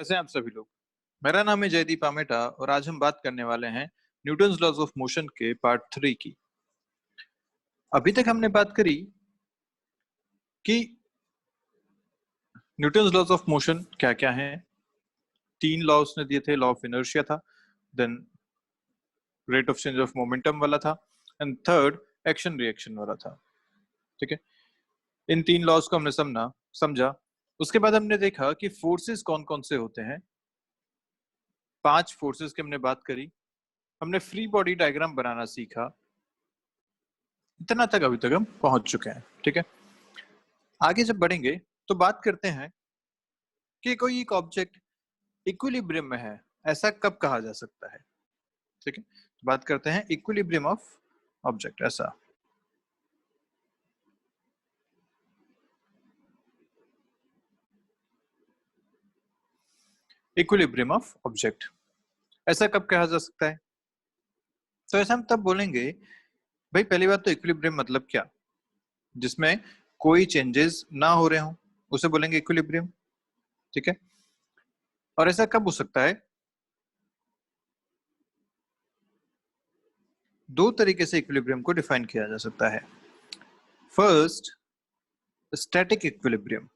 कैसे हैं आप सभी लोग। मेरा नाम है जयदीप आमेटा और आज हम बात करने वाले हैं न्यूटन्स लॉज ऑफ मोशन के पार्ट 3 की। अभी तक हमने बात करी कि न्यूटन्स लॉज ऑफ मोशन क्या क्या हैं। तीन लॉ उसने दिए थे। लॉ ऑफ इनर्शिया था, then rate of change of momentum वाला था, एंड थर्ड एक्शन रिएक्शन वाला था। ठीक है, इन तीन लॉज को हमने समझा। उसके बाद हमने देखा कि फोर्सेस कौन कौन से होते हैं। 5 फोर्सेस की हमने बात करी। हमने फ्री बॉडी डायग्राम बनाना सीखा। इतना तक अभी तक हम पहुंच चुके हैं। ठीक है, आगे जब बढ़ेंगे तो बात करते हैं कि कोई एक ऑब्जेक्ट इक्विलिब्रियम में है, ऐसा कब कहा जा सकता है। ठीक है, तो बात करते हैं इक्विलिब्रियम ऑफ ऑब्जेक्ट। ऐसा इक्विलिब्रियम ऑफ ऑब्जेक्ट ऐसा कब कहा जा सकता है। तो ऐसा हम तब बोलेंगे, भाई पहली बात तो इक्विलिब्रियम मतलब क्या, जिसमें कोई चेंजेस ना हो रहे हो, उसे बोलेंगे इक्विलिब्रियम। ठीक है, और ऐसा कब हो सकता है। दो तरीके से इक्विलिब्रियम को डिफाइन किया जा सकता है। First, static equilibrium.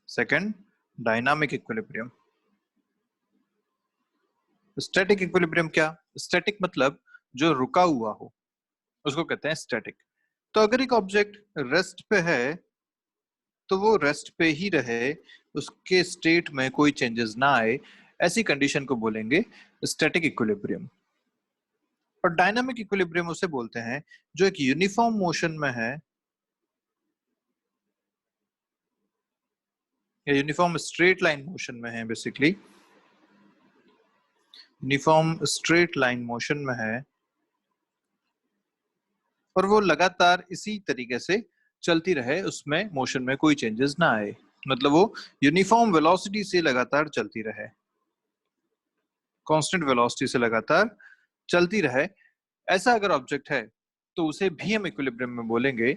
Second, dynamic equilibrium. Static equilibrium क्या, स्टैटिक मतलब जो रुका हुआ हो उसको कहते हैं स्टैटिक। तो अगर एक ऑब्जेक्ट रेस्ट पे है तो वो रेस्ट पे ही रहे, उसके स्टेट में कोई चेंजेस ना आए, ऐसी कंडीशन को बोलेंगे स्टैटिक इक्विलिब्रियम। और डायनामिक इक्विलिब्रियम उसे बोलते हैं जो एक यूनिफॉर्म मोशन में है या यूनिफॉर्म स्ट्रेट लाइन मोशन में है। Basically uniform straight line motion में है और वो लगातार इसी तरीके से चलती रहे, उसमें मोशन में कोई चेंजेस ना आए, मतलब वो यूनिफॉर्म वेलोसिटी से लगातार चलती रहे, कांस्टेंट वेलोसिटी से लगातार चलती रहे। ऐसा अगर ऑब्जेक्ट है तो उसे भी हम इक्विलिब्रियम में बोलेंगे,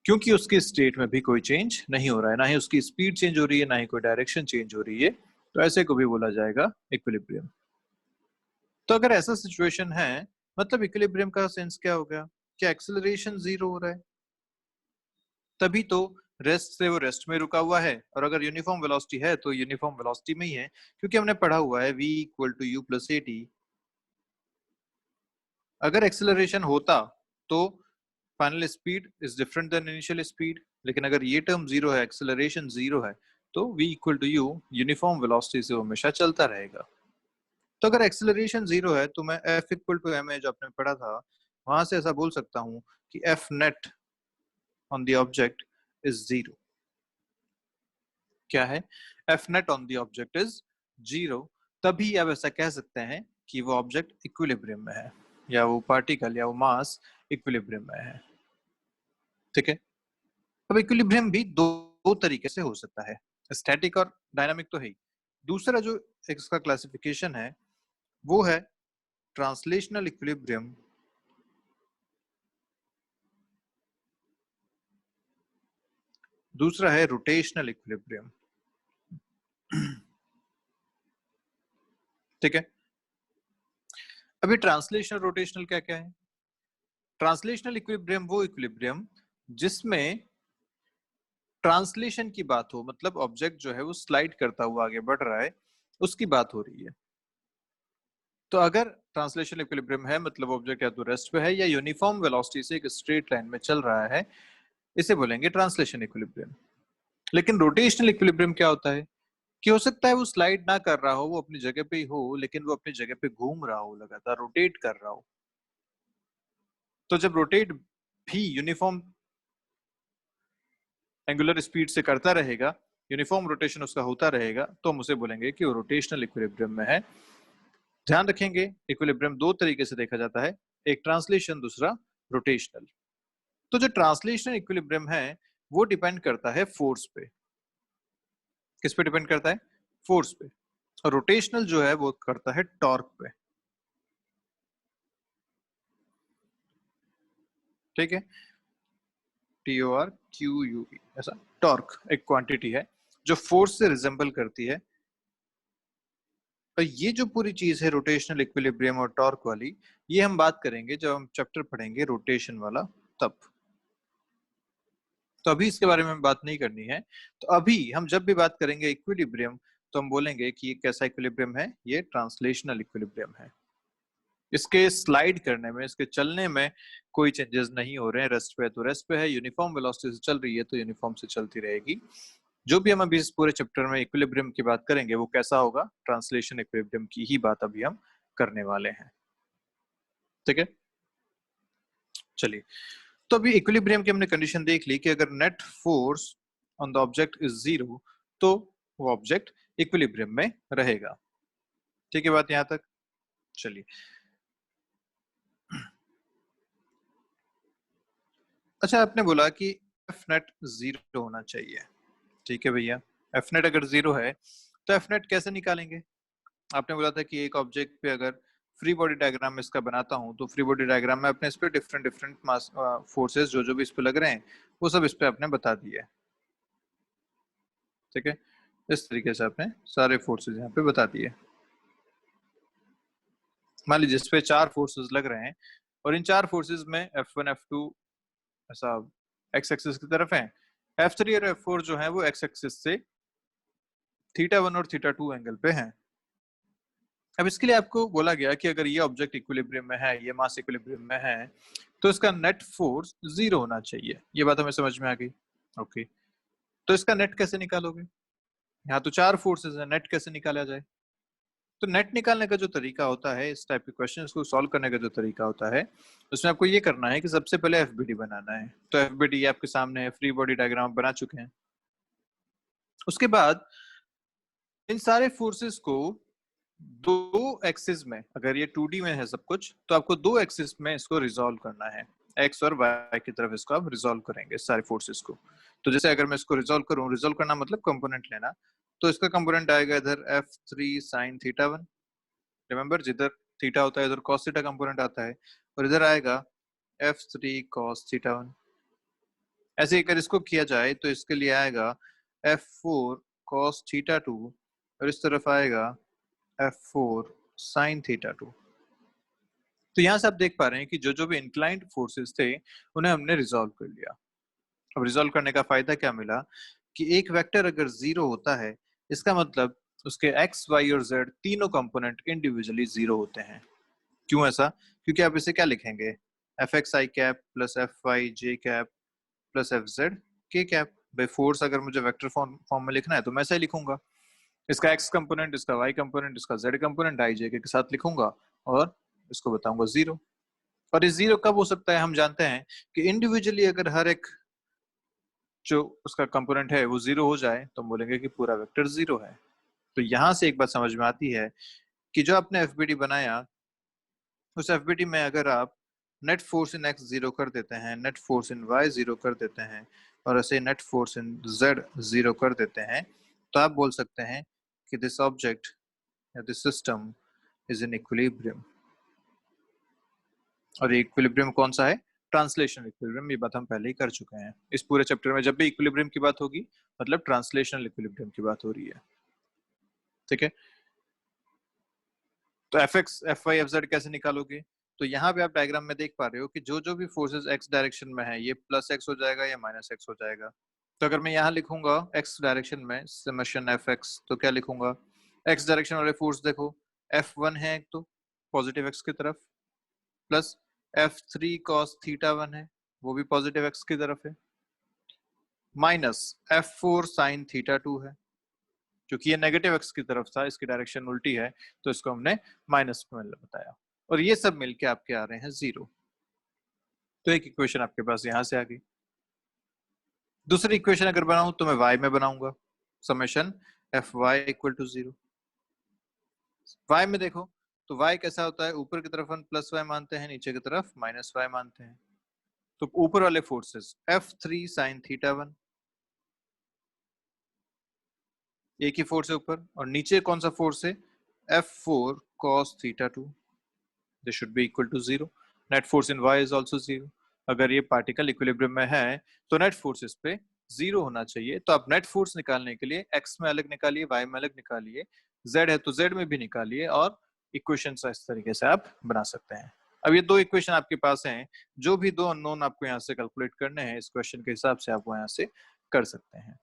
क्योंकि उसके स्टेट में भी कोई चेंज नहीं हो रहा है, ना ही उसकी स्पीड चेंज हो रही है, ना ही कोई डायरेक्शन चेंज हो रही है। तो ऐसे को भी बोला जाएगा इक्विलिब्रियम। तो अगर ऐसा सिचुएशन है, मतलब इक्विलिब्रियम का सेंस क्या हो गया, कि एक्सेलरेशन जीरो हो रहा है, तभी तो रेस्ट से वो रेस्ट में रुका हुआ है। और अगर यूनिफॉर्म वेलोसिटी है तो यूनिफॉर्म वेलोसिटी में ही है, क्योंकि हमने पढ़ा हुआ है v equal to u plus a t. अगर एक्सेलरेशन होता तो final speed is different than initial speed, लेकिन अगर ये टर्म जीरो है, एक्सेलरेशन जीरो है, तो v equal to u uniform velocity से हमेशा चलता रहेगा। तो अगर एक्सेलरेशन जीरो है तो मैं f equal to M a जो आपने पढ़ा था, वहां से ऐसा बोल सकता हूं कि f net on the object is zero. क्या है, F net on the object is zero. तभी अब ऐसा कह सकते हैं कि वो ऑब्जेक्ट इक्विलिब्रियम में है, या वो पार्टिकल या वो मास इक्विलिब्रियम में है। ठीक है, अब इक्विलिब्रियम भी दो तरीके से हो सकता है, स्टैटिक और डायनामिक तो है ही। दूसरा जो इसका क्लासिफिकेशन है वो है ट्रांसलेशनल इक्विलिब्रियम। दूसरा है रोटेशनल इक्विलिब्रियम। ठीक है, अभी ट्रांसलेशनल रोटेशनल क्या क्या है। ट्रांसलेशनल इक्विलिब्रियम वो इक्विलिब्रियम जिसमें ट्रांसलेशन की बात हो, मतलब ऑब्जेक्ट जो है वो स्लाइड करता हुआ आगे बढ़ रहा है, उसकी बात हो रही है। तो अगर ट्रांसलेशन इक्विलिब्रियम है, मतलब ऑब्जेक्ट या तो रेस्ट पे है या यूनिफॉर्म वेलोसिटी से एक स्ट्रेट लाइन में चल रहा है, इसे बोलेंगे ट्रांसलेशन इक्विलिब्रियम। लेकिन रोटेशनल इक्विलिब्रियम क्या होता है, कि हो सकता है वो स्लाइड ना कर रहा हो, वो अपनी जगह पे ही हो, लेकिन वो अपनी जगह पे घूम रहा हो, लगातार रोटेट कर रहा हो। तो जब रोटेट भी यूनिफॉर्म एंगुलर स्पीड से करता रहेगा, यूनिफॉर्म रोटेशन उसका होता रहेगा, तो हम उसे बोलेंगे कि वो रोटेशनल इक्विलिब्रियम में है। ध्यान रखेंगे, इक्विलिब्रियम दो तरीके से देखा जाता है, एक ट्रांसलेशन, दूसरा रोटेशनल। तो जो ट्रांसलेशनल इक्विलिब्रियम है वो डिपेंड करता है फोर्स पे। किस पे डिपेंड करता है, फोर्स पे। और रोटेशनल जो है वो करता है टॉर्क पे। ठीक है, TORQUE, ऐसा टॉर्क एक क्वांटिटी है जो फोर्स से रिजेंबल करती है। और ये जो पूरी चीज है रोटेशनल इक्विलिब्रियम और टॉर्क वाली, ये हम बात करेंगे जब हम चैप्टर पढ़ेंगे रोटेशन वाला तब। तो अभी इसके बारे में बात नहीं करनी है। तो अभी हम जब भी बात करेंगे इक्विलिब्रियम तो हम बोलेंगे कि ये कैसा इक्विलिब्रियम है, ये ट्रांसलेशनल इक्विलिब्रियम है। इसके स्लाइड करने में, इसके चलने में कोई चेंजेस नहीं हो रहे हैं। रेस्ट पे है तो रेस्ट पे है, यूनिफॉर्म वेलोसिटी से चल रही है तो यूनिफॉर्म से चलती रहेगी। जो भी हम अभी इस पूरे चैप्टर में इक्विलिब्रियम की बात करेंगे वो कैसा होगा, ट्रांसलेशन इक्विलिब्रियम की ही बात अभी हम करने वाले हैं। ठीक है, चलिए। तो अभी इक्विलिब्रियम की हमने कंडीशन देख ली कि अगर net force on the object is zero तो वो ऑब्जेक्ट इक्विलिब्रियम में रहेगा। ठीक है बात यहां तक? चलिए, अच्छा आपने बोला कि एफ नेट जीरो होना चाहिए। ठीक है भैया, एफ नेट अगर जीरो है तो एफ नेट कैसे निकालेंगे? आपने बोला था कि एक ऑब्जेक्ट पे अगर फ्री बॉडी डायग्राम में इसका बनाता हूं तो फ्री बॉडी डायग्राम में अपने इस पे डिफरेंट डिफरेंट मास फोर्सेस जो भी इस पे लग रहे हैं वो सब इस पे आपने बता दिए। ठीक है, इस तरीके से आपने सारे फोर्सेस यहाँ पे बता दिए। मान लीजिए इस पे 4 फोर्सेस लग रहे हैं और इन 4 फोर्सेस में F1 F2 ऐसा एक्स एक्सिस की तरफ है, F3 और F4 जो है वो एक्स एक्सिस से θ1 और θ2 एंगल पे हैं। अब इसके लिए आपको बोला गया कि अगर ये ऑब्जेक्ट इक्विलिब्रियम में है, ये मास इक्विलिब्रियम में है, तो इसका नेट फोर्स जीरो होना चाहिए। ये बात हमें समझ में आ गई। ओके, तो इसका नेट कैसे निकालोगे? यहाँ तो 4 फोर्सेस है, नेट कैसे निकाला जाए? तो नेट निकालने का जो तरीका होता है, इस टाइप के क्वेश्चंस को सॉल्व करने का जो तरीका होता है, उसमें आपको ये करना है कि सबसे पहले एफबीडी बनाना है। तो एफबीडी आपके सामने है, फ्री बॉडी डायग्राम बना चुके हैं। उसके बाद इन सारे फोर्सेस को दो एक्सिस में, अगर ये 2D में है सब कुछ, तो आपको दो एक्सिस में इसको रिजॉल्व करना है। एक्स और वाई की तरफ इसको आप रिजॉल्व करेंगे सारे फोर्सेस को। तो जैसे अगर मैं इसको रिजॉल्व करूं, रिजॉल्व करना मतलब कंपोनेंट लेना, तो इसका कंपोनेंट आएगा इधर F3 sin θ1। रिमेंबर, जिधर थीटा होता है इधर cos थीटा कंपोनेंट आता है, और इधर आएगा F3 cos θ1। ऐसे अगर इसको किया जाए तो इसके लिए आएगा F4 cos θ2 और इस तरफ आएगा F4 sin θ2। तो यहां से आप देख पा रहे हैं कि जो भी इंक्लाइंड फोर्सेस थे उन्हें हमने रिजॉल्व कर लिया। अब रिजॉल्व करने का फायदा क्या मिला कि एक वेक्टर अगर जीरो होता है, इसका मतलब उसके एक्स वाई और जेड तीनों कंपोनेंट इंडिविजुअली जीरो होते हैं। क्यों ऐसा? क्योंकि आप इसे क्या लिखेंगे, एफ एक्स आई कैप प्लस एफ वाई जे कैप प्लस एफ जेड के कैप। भाई फोर्स अगर मुझे वेक्टर फॉर्म में लिखना है तो मैं ऐसा ही लिखूंगा, इसका एक्स कंपोनेंट, इसका वाई कंपोनेंट, इसका जेड कंपोनेंट आई जे के साथ लिखूंगा और इसको बताऊंगा जीरो। और ये जीरो कब हो सकता है? हम जानते हैं कि इंडिविजुअली अगर हर एक जो उसका कंपोनेंट है वो जीरो हो जाए तो हम बोलेंगे कि पूरा वेक्टर जीरो है। तो यहां से एक बात समझ में आती है कि जो आपने एफबीडी बनाया, उस एफबीडी में अगर आप net force in x zero कर देते हैं, net force in y zero कर देते हैं, और ऐसे net force in z zero कर देते हैं, तो आप बोल सकते हैं कि दिस ऑब्जेक्ट या this system is in equilibrium. और ये इक्विलिब्रियम कौन सा है? Translational equilibrium. ये बात हम पहले ही कर चुके हैं। इस पूरे चैप्टर में जब भी इक्विलिब्रियम की बात होगी मतलब ट्रांसलेशनल इक्विलिब्रियम की बात हो रही है। ठीक है, तो f x f y f z कैसे निकालोगे? तो यहाँ पे आप डायग्राम में देख पा रहे हो कि जो भी फोर्सेस एक्स डायरेक्शन में है, ये प्लस एक्स हो जाएगा या माइनस एक्स हो जाएगा। तो अगर मैं यहाँ लिखूंगा एक्स डायरेक्शन में समेशन एफ एक्स, तो क्या लिखूंगा? एक्स डायरेक्शन वाले फोर्स देखो, F1 है एक तो पॉजिटिव एक्स की तरफ, प्लस F3 cos θ1 है वो भी पॉजिटिव एक्स की तरफ है, माइनस F4 sin θ2 है क्योंकि ये नेगेटिव एक्स की तरफ था, इसकी डायरेक्शन उल्टी है तो इसको हमने माइनस में बताया। और ये सब मिलके आपके आ रहे हैं जीरो। तो एक इक्वेशन आपके पास यहां से आ गई। दूसरी इक्वेशन अगर बनाऊं तो मैं y में बनाऊंगा, summation f y equal to zero. y में देखो तो y कैसा होता है, ऊपर की तरफ हम प्लस वाई मानते हैं, नीचे की तरफ माइनस वाई मानते हैं। तो ऊपर वाले फोर्सेस F3 sin θ1 एक ही फोर्स है ऊपर, और नीचे कौन सा फोर्स है? F4 cos θ2। This should be equal to zero. Net force in y is also zero. अगर ये पार्टिकल इक्विलिब्रियम में है तो नेट फोर्स इस पे 0 होना चाहिए। तो आप नेट फोर्स निकालने के लिए x में अलग निकालिए, y में अलग निकालिए, z है तो z में भी निकालिए और इक्वेशन इस तरीके से आप बना सकते हैं। अब ये दो इक्वेशन आपके पास हैं, जो भी दो अननोन आपको यहाँ से कैलकुलेट करने हैं इस क्वेश्चन के हिसाब से आप वो यहाँ से कर सकते हैं।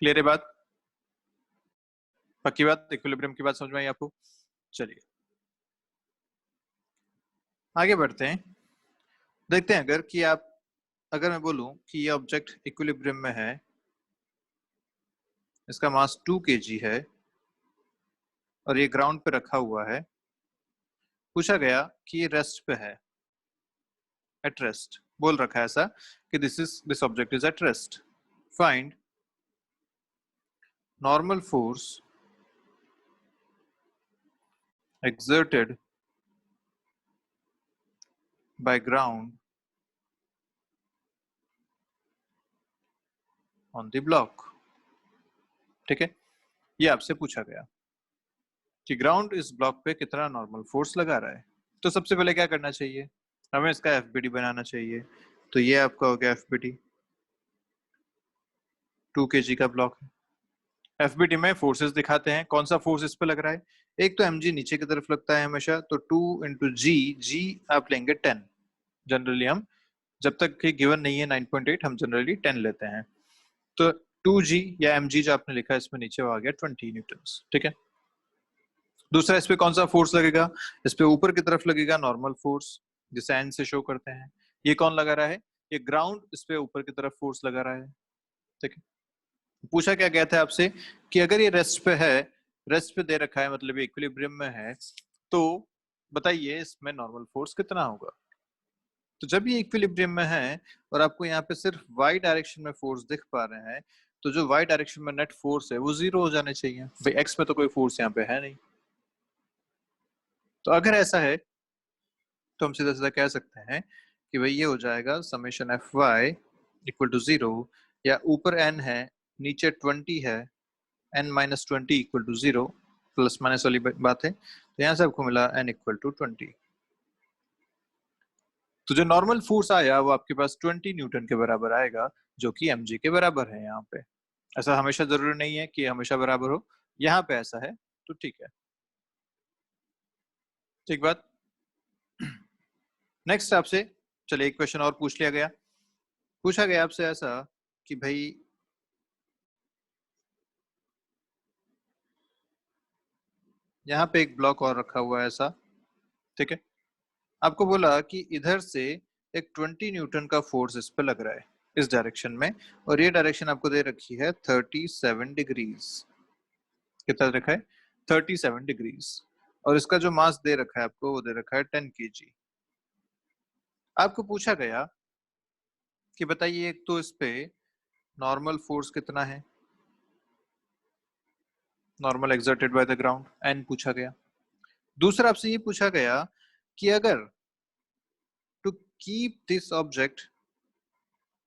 क्लियर है बात? पक्की बात? इक्विलिब्रियम की बात समझ में आई आपको? चलिए आगे बढ़ते हैं, देखते हैं अगर मैं बोलूं कि ये ऑब्जेक्ट इक्विलिब्रियम में है, इसका मास 2 kg है और ये ग्राउंड पे रखा हुआ है। पूछा गया कि ये रेस्ट पे है, एट रेस्ट बोल रखा है ऐसा कि this object is at rest. Find normal force exerted by ground on the block। ठीक है, ये आपसे पूछा गया कि ग्राउंड इस ब्लॉक पे कितना नॉर्मल फोर्स लगा रहा है। तो सबसे पहले क्या करना चाहिए, हमें इसका एफबीडी बनाना चाहिए। तो ये आपका हो गया एफबीडी, 2 kg का ब्लॉक है। एफबीडी में फोर्सेस दिखाते हैं, कौन सा फोर्स इस पे लग रहा है। एक तो mg नीचे की तरफ लगता है हमेशा, तो 2 इंटू जी आप लेंगे 10। जनरली हम जब तक कि गिवन नहीं है 9.8 हम जनरली 10 लेते हैं। तो 2g या mg जो आपने लिखा है इसमें नीचे आ गया 20 न्यूटन। ठीक है, दूसरा इस पे कौन सा फोर्स लगेगा, इस पे ऊपर की तरफ लगेगा नॉर्मल फोर्स, जिसे एन से शो करते हैं। ये कौन लगा रहा है, ये ग्राउंड इस पे ऊपर की तरफ फोर्स लगा रहा है। ठीक है, पूछा क्या गया था आपसे कि अगर ये रेस्ट पे है, रेस्ट पे दे रखा है मतलब ये इक्विलिब्रियम में है, तो बताइए इसमें नॉर्मल फोर्स कितना होगा। तो जब ये इक्विलिब्रियम में है और आपको यहाँ पे सिर्फ वाई डायरेक्शन में फोर्स दिख पा रहे हैं, तो जो वाई डायरेक्शन में नेट फोर्स है वो 0 हो जाने चाहिए भाई, एक्स में तो कोई फोर्स यहाँ पे है नहीं। तो अगर ऐसा है तो हम सीधा सीधा कह सकते हैं कि भाई ये हो जाएगा summation f y equal to 0, या ऊपर एन है नीचे 20 है, N minus 20 equal to 0, plus minus वाली बात है। तो यहाँ से आपको मिला एन इक्वल टू 20। तो जो नॉर्मल फोर्स आया वो आपके पास 20 न्यूटन के बराबर आएगा, जो कि mg के बराबर है। यहाँ पे ऐसा हमेशा जरूरी नहीं है कि हमेशा बराबर हो, यहाँ पे ऐसा है तो ठीक है। ठीक बात। नेक्स्ट आपसे चलिए एक क्वेश्चन और पूछ लिया गया। पूछा गया आपसे ऐसा कि भाई यहाँ पे एक ब्लॉक और रखा हुआ है ऐसा, ठीक है, आपको बोला कि इधर से एक 20 न्यूटन का फोर्स इस पे लग रहा है इस डायरेक्शन में, और ये डायरेक्शन आपको दे रखी है 37 डिग्रीज। कितना रखा है, 37 डिग्रीज, और इसका जो मास दे रखा है आपको वो दे रखा है 10 kg। आपको पूछा गया कि बताइए एक तो इस पे नॉर्मल फोर्स कितना है, normal exerted by the ground N पूछा गया। दूसरा आपसे ये पूछा गया कि अगर to keep this object,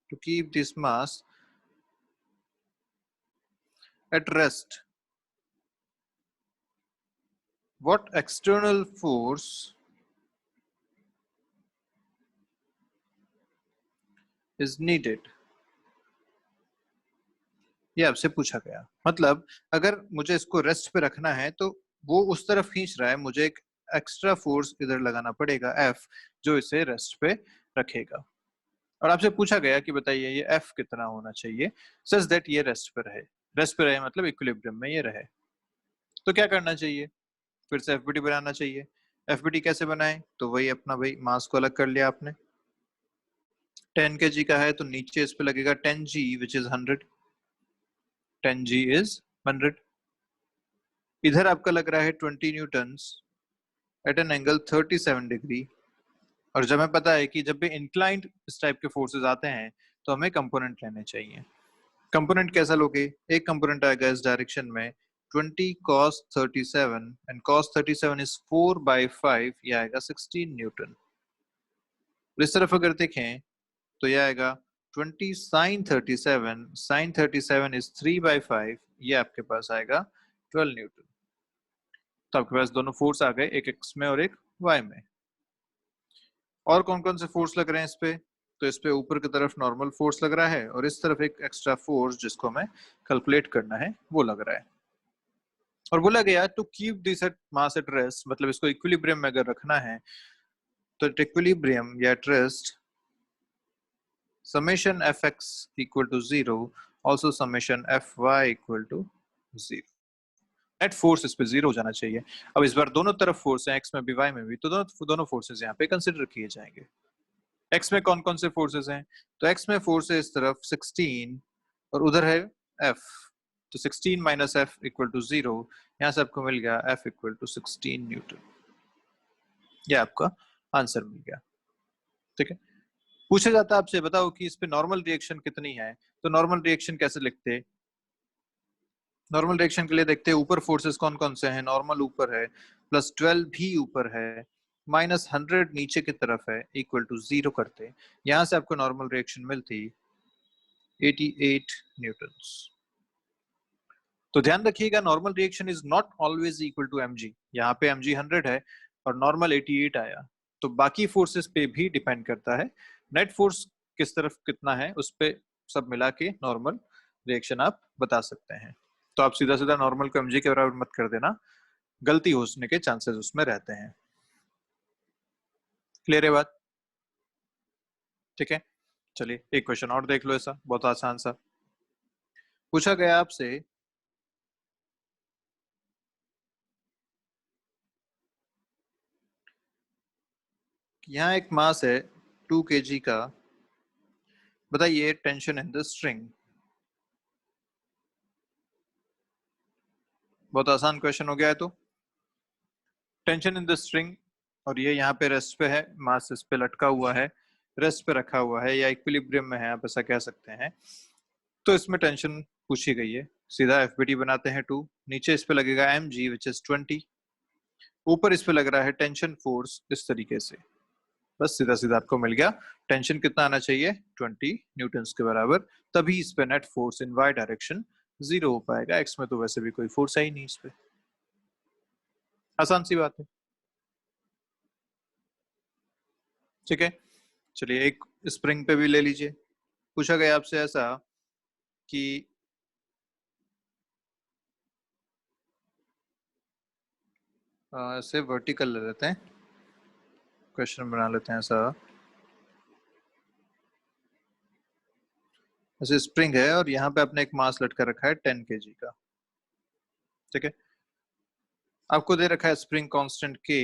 to keep this mass at rest, what external force is needed। ये आपसे पूछा गया, मतलब अगर मुझे इसको रेस्ट पे रखना है तो वो उस तरफ खींच रहा है, मुझे एक एक्स्ट्रा फोर्स इधर लगाना पड़ेगा F, जो इसे रेस्ट पे रखेगा। और आपसे पूछा गया कि बताइए ये F कितना होना चाहिए सच दैट ये रेस्ट पे रहे। रेस्ट पे रहे मतलब इक्विलिब्रियम में ये रहे। तो क्या करना चाहिए, फिर से एफबीटी बनाना चाहिए। एफबीटी कैसे बनाए, तो वही अपना भाई मास को अलग कर लिया आपने, 10 kg का है तो नीचे इस पे लगेगा 10g which is 100, 10g is 100। इधर आपका लग रहा है 20 newton at an angle 37 degree. और जब हमें पता है कि जब भी इंक्लाइंड इस टाइप के फोर्सेस आते हैं तो हमें कंपोनेंट लेने चाहिए। कंपोनेंट कैसा लोगे, एक कंपोनेंट आएगा इस डायरेक्शन में 20 cos 37 एंड cos 37 इज 4/5, ये आएगा 16 न्यूटन। इस तरफ अगर देखें तो ये आएगा 20 sin 37, sin 37 इज 3/5, ये आपके पास आएगा 12 न्यूटन। तो आपके पास दोनों फोर्स आ गए, एक एक्स में और एक वाई में। और कौन कौन से फोर्स लग रहे हैं इस पे? तो इस पे ऊपर की तरफ नॉर्मल फोर्स लग रहा है और इस तरफ एक एक्स्ट्रा फोर्स जिसको हमें कैलकुलेट करना है वो लग रहा है। और बोला गया to keep this at mass at rest, मतलब इसको इक्विलिब्रियम में अगर रखना है तो इक्विलिब्रियम या at rest summation fx equal to 0, also summation fy equal to 0। Net force इस पे 0 हो जाना चाहिए। अब इस बार दोनों तरफ फोर्स है, एक्स में भी वाई में भी, तो दोनों फोर्सेस यहाँ पे कंसिडर किए जाएंगे। एक्स में कौन कौन से फोर्सेस हैं? तो एक्स में फोर्स है इस तरफ 16 और उधर है एफ, तो 16 माइनस एफ इक्वल टू 0। यहाँ से आपको मिल गया एफ इक्वल टू 16 न्यूटन। ये आपका आंसर मिल गया। ठीक है, पूछा जाता है आपसे बताओ कि इस पे नॉर्मल रिएक्शन कितनी है, तो नॉर्मल रिएक्शन कैसे लिखते? नॉर्मल रिएक्शन के लिए देखते हैं ऊपर फोर्सेस कौन कौन से हैं। नॉर्मल ऊपर है, प्लस 12 भी ऊपर है, माइनस 100 नीचे की तरफ है, इक्वल टू 0 करते, यहां से आपको नॉर्मल रिएक्शन मिलती 88 न्यूटन्स। तो ध्यान रखिएगा normal reaction is not always equal to mg। यहाँ पे mg 100 है और नॉर्मल 88 आया, तो बाकी फोर्सेस पे भी डिपेंड करता है। नेट फोर्स किस तरफ कितना है उस पे सब मिला के नॉर्मल रिएक्शन आप बता सकते हैं। तो आप सीधा सीधा नॉर्मल को mg के बराबर मत कर देना, गलती होने के चांसेस उसमें रहते हैं। क्लियर है बात? ठीक है, चलिए एक क्वेश्चन और देख लो, ऐसा बहुत आसान सा पूछा गया आपसे। यहाँ एक मास है 2 kg का, बताइए टेंशन इन द स्ट्रिंग। बहुत आसान क्वेश्चन हो गया है। तो टेंशन इन द स्ट्रिंग, और ये यहाँ पे रेस्ट पे है, मास इस पे लटका हुआ है, रेस्ट पे रखा हुआ है या इक्विलिब्रियम में है, आप ऐसा कह सकते हैं। तो इसमें टेंशन पूछी गई है, सीधा एफबीटी बनाते हैं 2, नीचे इस पे लगेगा mg विच इज 20, ऊपर इस पे लग रहा है टेंशन फोर्स इस तरीके से। बस सीधा सीधा आपको मिल गया टेंशन कितना आना चाहिए, 20 न्यूटन्स के बराबर, तभी इस पे net force in y direction 0 हो पाएगा। एक्स में तो वैसे भी कोई फोर्स है ही नहीं इस पे, आसान सी बात है। ठीक है, चलिए एक स्प्रिंग पे भी ले लीजिए। पूछा गया आपसे ऐसा कि ऐसे वर्टिकल ले लेते हैं, क्वेश्चन बना लेते हैं ऐसा, ऐसे स्प्रिंग है और यहाँ पे आपने एक मास लटका रखा है 10 kg का। ठीक है, आपको दे रखा है स्प्रिंग कांस्टेंट के,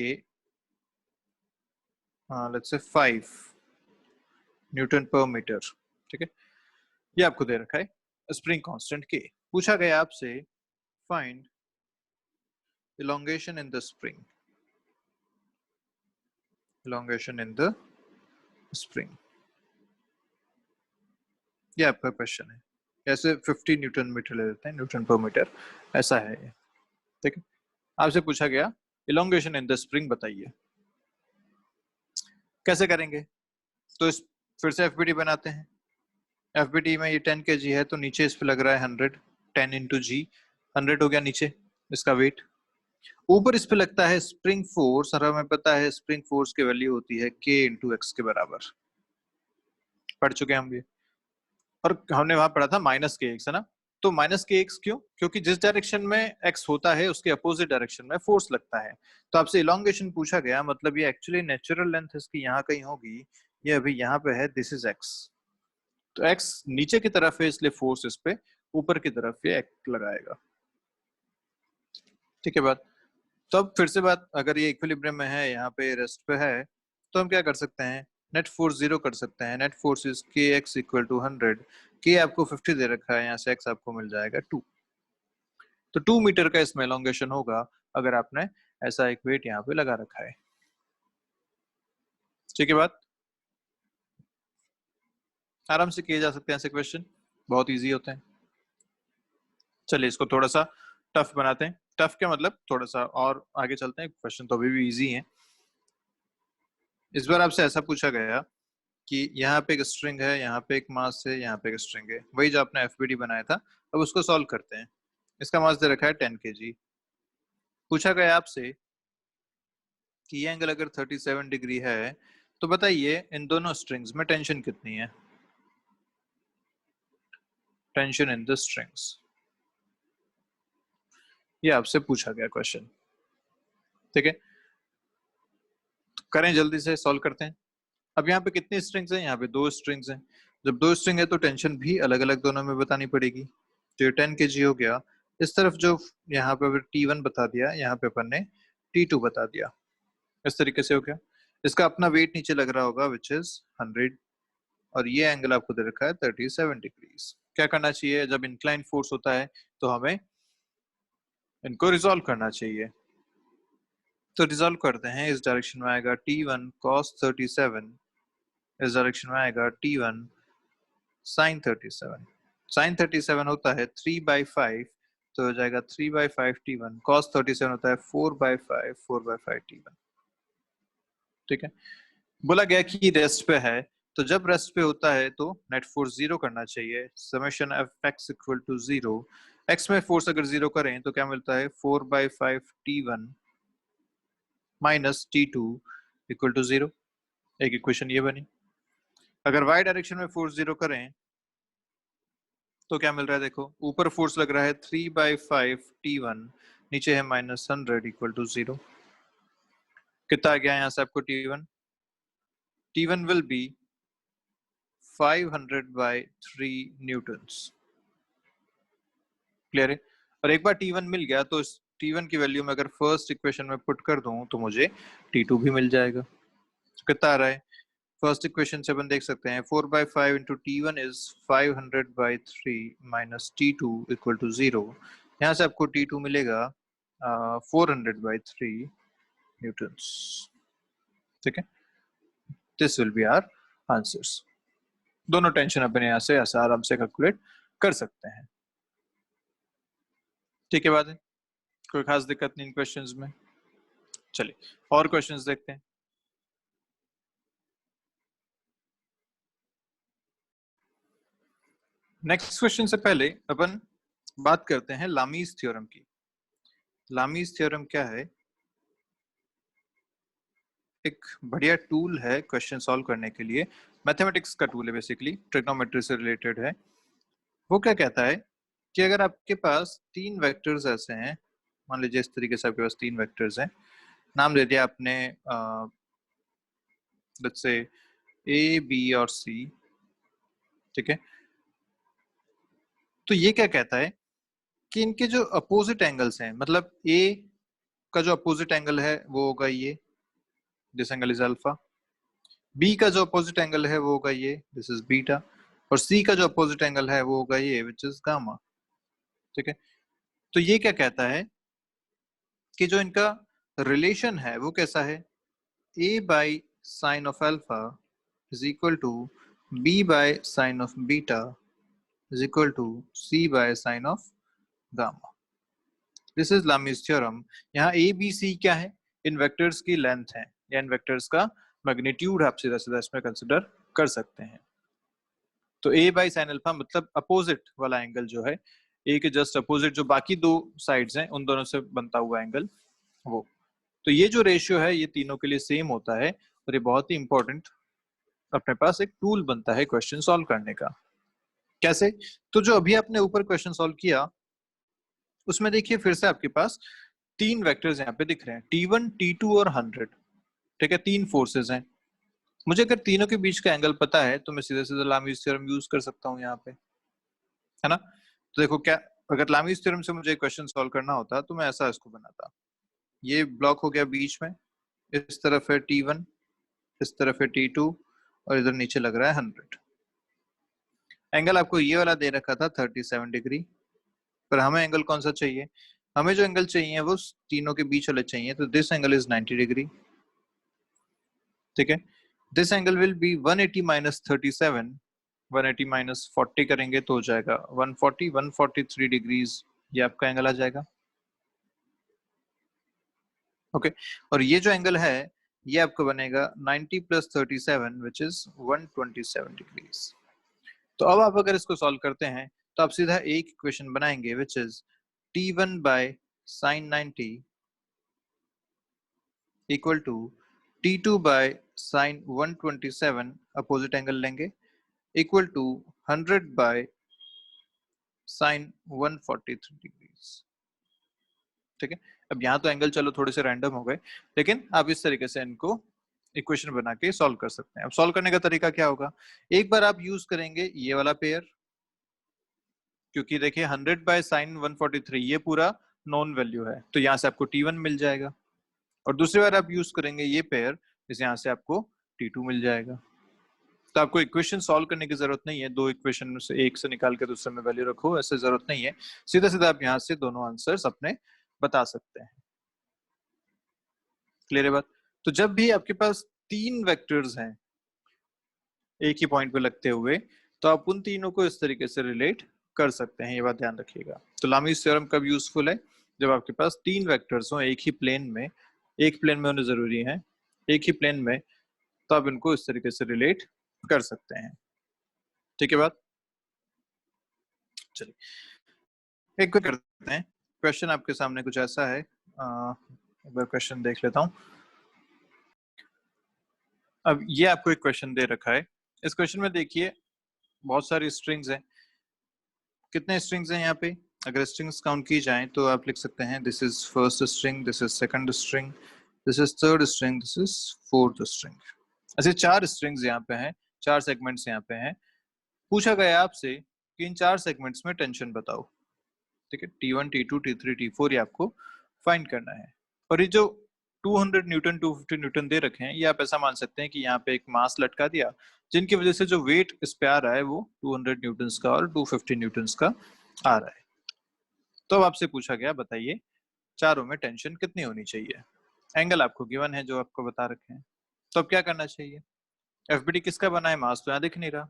लेट्स से 5 न्यूटन पर मीटर। ठीक है, ये आपको दे रखा है स्प्रिंग कांस्टेंट के। पूछा गया आपसे find elongation in the spring, elongation in the spring, ये आपका क्वेश्चन है। ऐसे 50 न्यूटन मीटर ले लेते हैं, न्यूटन पर मीटर ऐसा है ये। ठीक है, आपसे पूछा गया elongation in the spring बताइए, कैसे करेंगे? तो इस फिर से एफबीटी बनाते हैं। एफबीटी में ये 10 kg है तो नीचे इस पे लग रहा है 100, 10 इंटू जी, 100 हो गया नीचे इसका वेट। ऊपर इस पे लगता है स्प्रिंग फोर्स, और हमें पता है स्प्रिंग फोर्स की वैल्यू होती है के इंटू एक्स के बराबर, पढ़ चुके हैं हम ये, और हमने वहां पढ़ा था माइनस के एक्स, है ना। तो माइनस के एक्स क्यों? क्योंकि जिस डायरेक्शन में एक्स होता है उसके अपोजिट डायरेक्शन में फोर्स लगता है। तो आपसे इलोंगेशन पूछा गया, मतलब ये एक्चुअली नेचुरल लेंथ इसकी यहाँ कहीं होगी, ये अभी यहाँ पे है, दिस इज एक्स, तो एक्स नीचे की तरफ है इसलिए फोर्स इस पे ऊपर की तरफ ये एक्ट लगाएगा। ठीक है बात? तो अब फिर से बात, अगर ये इक्विलिब्रियम में है, यहाँ पे रेस्ट पे है, तो हम क्या कर सकते हैं, नेट फोर्स 0 कर सकते हैं। नेट फोर्स इज के एक्स इक्वल टू 100, के आपको 50 दे रखा है, यहाँ से एक्स आपको मिल जाएगा 2, तो 2 मीटर का इसमें एलोंगेशन होगा अगर आपने ऐसा एक वेट यहाँ पे लगा रखा है। ठीक है बात? आराम से किए जा सकते हैं ऐसे क्वेश्चन, बहुत इजी होते हैं। चलिए इसको थोड़ा सा टफ बनाते हैं, टफ क्या मतलब थोड़ा सा और आगे चलते हैं, क्वेश्चन तो अभी भी इजी है। इस बार आपसे ऐसा पूछा गया कि यहाँ पे एक स्ट्रिंग है, यहाँ पे एक मास है, यहाँ पे एक स्ट्रिंग है, वही जो आपने एफबीडी बनाया था। अब उसको सॉल्व करते हैं। इसका मास दे रखा है 10 kg। पूछा गया आपसे कि ये एंगल अगर 37 डिग्री है तो बताइए इन दोनों स्ट्रिंग्स में टेंशन कितनी है? टेंशन इन द स्ट्रिंग्स, ये आपसे पूछा गया क्वेश्चन। ठीक है, तो करें, जल्दी से सॉल्व करते हैं। अब यहाँ पे कितनी स्ट्रिंग्स हैं? यहाँ पे 2 स्ट्रिंग्स हैं। जब 2 स्ट्रिंग है तो टेंशन भी अलग अलग दोनों में बतानी पड़ेगी। तो ये 10 kg हो गया। इस तरफ जो यहाँ पे T1 बता दिया, यहाँ पे अपन ने T2 बता दिया। इस तरीके से हो गया। इसका अपना वेट नीचे लग रहा होगा विच इज 100, और ये एंगल आपको दे रखा है 37 डिग्रीज। क्या करना चाहिए? जब इंक्लाइन फोर्स होता है तो हमें इनको रिजॉल्व करना चाहिए। तो रिजॉल्व करते हैं। इस डायरेक्शन में आएगा T1 cos 37, इस डायरेक्शन में आएगा T1 sin 37। sin 37 होता है 3/5, तो हो जाएगा 3/5 T1। cos 37 होता है 4/5, 4/5 T1। ठीक है, बोला गया कि रेस्ट पे है, तो जब रेस्ट पे होता है तो नेट फोर्स जीरो करना चाहिए। Summation f x equal to 0। X में फोर्स अगर जीरो करें तो क्या मिलता है? 4/5 T1 minus T2 equal to 0। एक इक्वेशन ये बनी। अगर वाई डायरेक्शन में फोर्स जीरो करें तो क्या मिल रहा है? देखो, ऊपर फोर्स लग रहा है 3/5 T1, नीचे है -100 इक्वल टू 0। कितना आ गया यहाँ से आपको T1? T1 will be 500/3 Newton's. Clear है? और एक बार T1 मिल गया तो इस T1 की वैल्यू में अगर फर्स्ट इक्वेशन में पुट कर दूं तो मुझे T2 भी मिल जाएगा। तो कितना आ रहा है? फर्स्ट इक्वेशन से अपन देख सकते हैं 4/5 into T1 is 500/3 minus T2 equal to 0। यहाँ से आपको T2 मिलेगा 400/3 न्यूटन्स। ठीक है, this will be our answers. दोनों टेंशन अपन यहाँ से आराम से कैलकुलेट कर सकते हैं। ठीक है, बात है, कोई खास दिक्कत नहीं इन क्वेश्चंस में। चलिए और क्वेश्चंस देखते हैं। नेक्स्ट क्वेश्चन से पहले अपन बात करते हैं लामीज थ्योरम की। लामीज थ्योरम क्या है? एक बढ़िया टूल है क्वेश्चन सॉल्व करने के लिए। मैथमेटिक्स का टूल है, बेसिकली ट्रिग्नोमेट्री से रिलेटेड है। वो क्या कहता है कि अगर आपके पास 3 वेक्टर्स ऐसे हैं, मान लीजिए इस तरीके से आपके पास 3 वेक्टर्स हैं, नाम दे दिया आपने लेट्स से ए, बी और सी। ठीक है, तो ये क्या कहता है कि इनके जो अपोजिट एंगल्स हैं, मतलब ए का जो अपोजिट एंगल है वो होगा ये, this angle is alpha. B का जो अपोजिट एंगल है वो होगा ये, दिस इज बीटा। और सी का जो अपोजिट एंगल है वो होगा ये, विच इज गामा। ठीक है, तो ये क्या कहता है कि जो इनका रिलेशन है वो कैसा है? A by sine of alpha is equal to b by sine of beta is equal to c by sine of gamma. This is Lami's theorem. यहाँ ए बी सी क्या है? इन वेक्टर्स की लेंथ है, या इन वेक्टर्स का magnitude आप सीधा सीधा इसमें कंसिडर कर सकते हैं। तो ए बाई साइन अल्फा मतलब अपोजिट वाला एंगल जो है, ए के जस्ट अपोजिट जो बाकी 2 साइड्स हैं उन दोनों से बनता हुआ एंगल वो। तो ये जो रेशियो है ये तीनों के लिए सेम होता है, और ये बहुत ही इंपॉर्टेंट अपने पास एक टूल बनता है क्वेश्चन सॉल्व करने का। कैसे? तो जो अभी आपने ऊपर क्वेश्चन सॉल्व किया उसमें देखिए फिर से आपके पास 3 वेक्टर्स यहाँ पे दिख रहे हैं, T1, T2 और 100। ठीक है, 3 फोर्सेस हैं। मुझे अगर तीनों के बीच का एंगल पता है तो मैं सीधे सीधे लामीज थ्योरम यूज कर सकता हूँ यहाँ पे, है ना? तो देखो, क्या अगर लामीज थ्योरम से मुझे क्वेश्चन सॉल्व करना होता तो मैं ऐसा इसको बनाता। ये ब्लॉक हो गया बीच में, इस तरफ है T1, इस तरफ है T2, और इधर नीचे लग रहा है 100। एंगल आपको ये वाला दे रखा था 37 डिग्री, पर हमें एंगल कौन सा चाहिए? हमें जो एंगल चाहिए वो तीनों के बीच वाले चाहिए, तो दिस एंगल इज 90 डिग्री। ठीक है, this angle will be 180 minus 37। 180 minus 40 करेंगे तो हो जाएगा 140, 143 डिग्रीज ये आपका एंगल आ जाएगा। ओके, और ये जो एंगल है ये आपको बनेगा 90 प्लस 37 विच इज 127 डिग्रीज। तो अब आप अगर इसको सॉल्व करते हैं तो आप सीधा एक इक्वेशन बनाएंगे which is T1 by sine 90 equal to T2 by sine 127 opposite angle लेंगे equal to 100 by sine 143 degrees. ठीक है, अब यहाँ तो एंगल चलो थोड़े से रैंडम हो गए, लेकिन आप इस तरीके से इनको इक्वेशन बना के सॉल्व कर सकते हैं। अब सॉल्व करने का तरीका क्या होगा, एक बार आप यूज करेंगे ये वाला पेयर, क्योंकि देखिए 100 बाय साइन 143 ये पूरा नॉन वैल्यू है, तो यहाँ से आपको T1 मिल जाएगा। और दूसरी बार आप यूज करेंगे ये पेयर, इस यहाँ से आपको T2 मिल जाएगा। तो आपको इक्वेशन सॉल्व करने की जरूरत नहीं है, दो इक्वेशन में से एक से निकाल के दूसरे में वैल्यू रखो, ऐसे जरूरत नहीं है। सीधा सीधा आप यहाँ से दोनों आंसर्स अपने बता सकते हैं। क्लियर है बात? तो जब भी आपके पास तीन वेक्टर्स हैं एक ही पॉइंट पे लगते हुए, तो आप उन तीनों को इस तरीके से रिलेट कर सकते हैं, ये बात ध्यान रखिएगा। तो लामीज थ्योरम कब यूजफुल है, जब आपके पास तीन वेक्टर्स हो एक ही प्लेन में, एक प्लेन में होने जरूरी है, एक ही प्लेन में, तो आप इनको इस तरीके से रिलेट कर सकते हैं। ठीक है बात? चलिए एक करते हैं। क्वेश्चन आपके सामने कुछ ऐसा है, एक बार क्वेश्चन देख लेता हूं। अब ये आपको एक क्वेश्चन दे रखा है, इस क्वेश्चन में देखिए बहुत सारी स्ट्रिंग्स हैं। कितने स्ट्रिंग्स हैं यहाँ पे, अगर स्ट्रिंग्स काउंट की जाएं तो आप लिख सकते हैं this is first string, this is second string, this is third string, this is fourth string. ऐसे चार स्ट्रिंग्स यहाँ पे हैं, चार सेगमेंट्स यहाँ पे हैं। पूछा गया आपसे कि इन चार सेगमेंट्स में टेंशन बताओ। ठीक है, T1 T2 T3 T4 ये आपको फाइंड करना है। और ये जो 200 न्यूटन 250 न्यूटन दे रखे हैं, ये आप ऐसा मान सकते हैं कि यहाँ पे एक मास लटका दिया, जिनकी वजह से जो वेट इस पे आ रहा है वो 200 न्यूटन का और 250 न्यूटन का आ रहा है। तो अब आपसे पूछा गया बताइए चारों में टेंशन कितनी होनी चाहिए। एंगल आपको गिवन है जो आपको बता रखे हैं, तो अब क्या करना चाहिए। एफबीडी किसका बना है, मास तो यहाँ दिख नहीं रहा,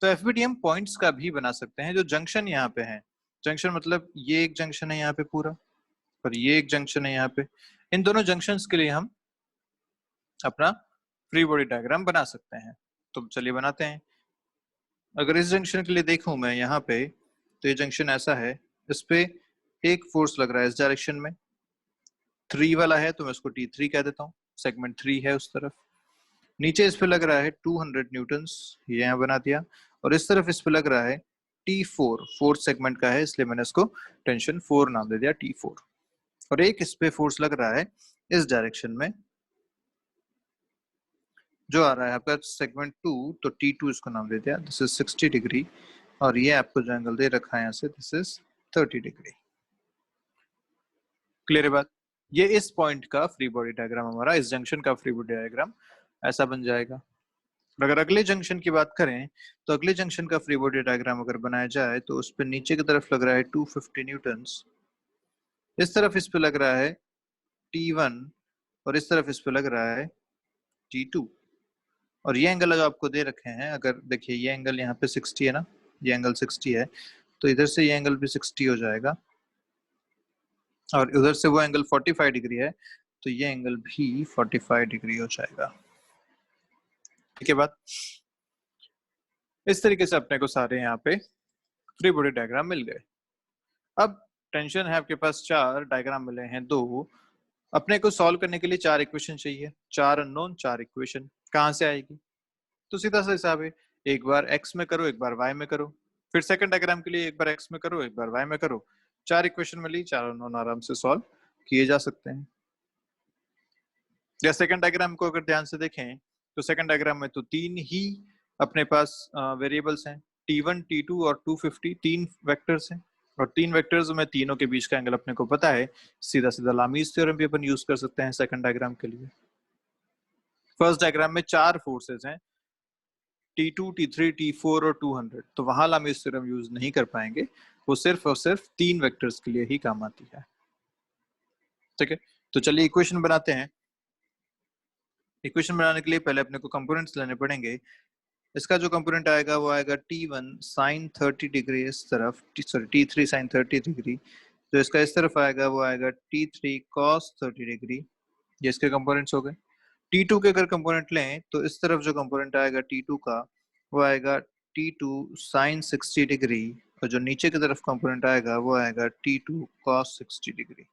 तो एफबीडी हम पॉइंट्स का भी बना सकते हैं जो जंक्शन यहाँ पे है। जंक्शन मतलब ये एक जंक्शन है यहाँ पे पूरा, और ये एक जंक्शन है यहाँ पे। इन दोनों जंक्शंस के लिए हम अपना फ्री बॉडी डायग्राम बना सकते हैं। तो चलिए बनाते हैं। अगर इस जंक्शन के लिए देखूं मैं यहाँ पे, तो ये जंक्शन ऐसा है, इस पे एक फोर्स लग रहा है इस डायरेक्शन में, 3 वाला है तो मैं उसको T3 कह देता हूँ, सेगमेंट 3 है उस तरफ। नीचे इस पे लग रहा है 200 न्यूटन्स, ये यहाँ बना दिया। और इस तरफ इस पे लग रहा है T4, फोर्थ सेगमेंट का है इसलिए मैंने इसको टेंशन 4 नाम दे दिया, T4। और एक इस पे फोर्स लग रहा है इस डायरेक्शन में, जो आ रहा है आपका सेगमेंट 2, तो T2 इसको नाम दे दिया, दिस इज 60 डिग्री। और ये आपको जो एंगल दे रखा है यहाँ से, दिस इज 30 डिग्री। क्लियर है बात? ये इस पॉइंट का फ्री बॉडी डायग्राम, हमारा इस जंक्शन का फ्री बॉडी डायग्राम ऐसा बन जाएगा। अगर अगले जंक्शन की बात करें, तो अगले जंक्शन का फ्री बॉडी डायग्राम अगर बनाया जाए, तो उस पर नीचे की तरफ लग रहा है 250 न्यूटन्स, इस तरफ इस पे लग रहा है T1, और इस तरफ इस पे लग रहा है T2। और ये एंगल अगर आपको दे रखे हैं, अगर देखिए ये एंगल यहाँ पे 60 है ना, ये एंगल 60 है, तो इधर से ये एंगल भी 60 हो जाएगा, और उधर से वो एंगल 45 डिग्री है, तो ये एंगल भी 45 डिग्री हो जाएगा। ठीक है बात? इस तरीके से अपने को सारे यहाँ पे फ्री बॉडी डायग्राम मिल गए। अब टेंशन है आपके पास, चार डायग्राम मिले हैं दो, अपने को सॉल्व करने के लिए चार इक्वेशन चाहिए, चार अननोन चार इक्वेशन कहाँ से आएगी। तो सीधा सा हिसाब है, एक बार एक्स में करो एक बार वाई में करो, फिर सेकंड डायग्राम के लिए एक बार एक्स में करो एक बार वाई में करो, चार इक्वेशन मिली, चार अननोन आराम से सॉल्व किए जा सकते हैं। या सेकंड डायग्राम को अगर ध्यान से देखें, तो सेकंड डायग्राम में तो तीन ही अपने पास वेरिएबल्स हैं, T1 T2 और 250, तीन वेक्टर्स हैं। और तीन वेक्टर्स में तीनों के बीच का एंगल अपने को पता है, सीधा सीधा लामीज थ्योरम भी अपन यूज कर सकते हैं सेकंड डायग्राम के लिए। फर्स्ट डायग्राम में चार फोर्सेस हैं, T2 T3 T4 और 200, तो वहां लामीज थ्योरम यूज नहीं कर पाएंगे, वो सिर्फ और सिर्फ तीन वेक्टर्स के लिए ही काम आती है। ठीक है, तो चलिए इक्वेशन बनाते हैं। इक्वेशन बनाने के लिए पहले अपने को कंपोनेंट्स लेने पड़ेंगे। इसका जो कंपोनेंट आएगा वो आएगा T1 साइन 30 डिग्री इस तरफ, सॉरी T3 साइन 30 डिग्री, जो इसका इस तरफ आएगा वो आएगा T3 कॉस 30 डिग्री। ये इसके कंपोनेंट्स हो गए। T2 के अगर कंपोनेंट लें, तो इस तरफ जो कंपोनेंट आएगा T2 का वो आएगा T2 साइन 60 डिग्री, और जो नीचे की तरफ कंपोनेंट आएगा वो आएगा T2 कॉस 60 डिग्री।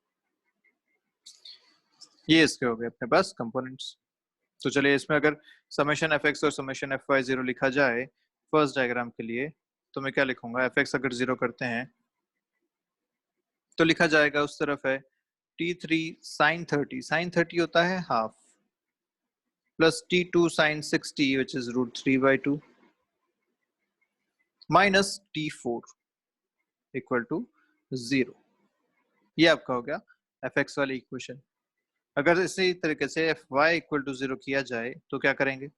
ये इसके हो गए अपने पास कंपोनेंट्स। तो चलिए इसमें अगर समेशन एफ एक्स और समेशन एफ वाई 0 लिखा जाए फर्स्ट डायग्राम के लिए, तो मैं क्या लिखूंगा, एफ एक्स अगर 0 करते हैं तो लिखा जाएगा उस तरफ है t3 sin 30, sin 30 होता है half, plus t2 sin 60 which is √3/2 minus t4 equal to 0। ये आपका हो गया एफ एक्स वाली इक्वेशन। अगर इसी तरीके से एफ वाई इक्वल टू 0 किया जाए तो क्या करेंगे,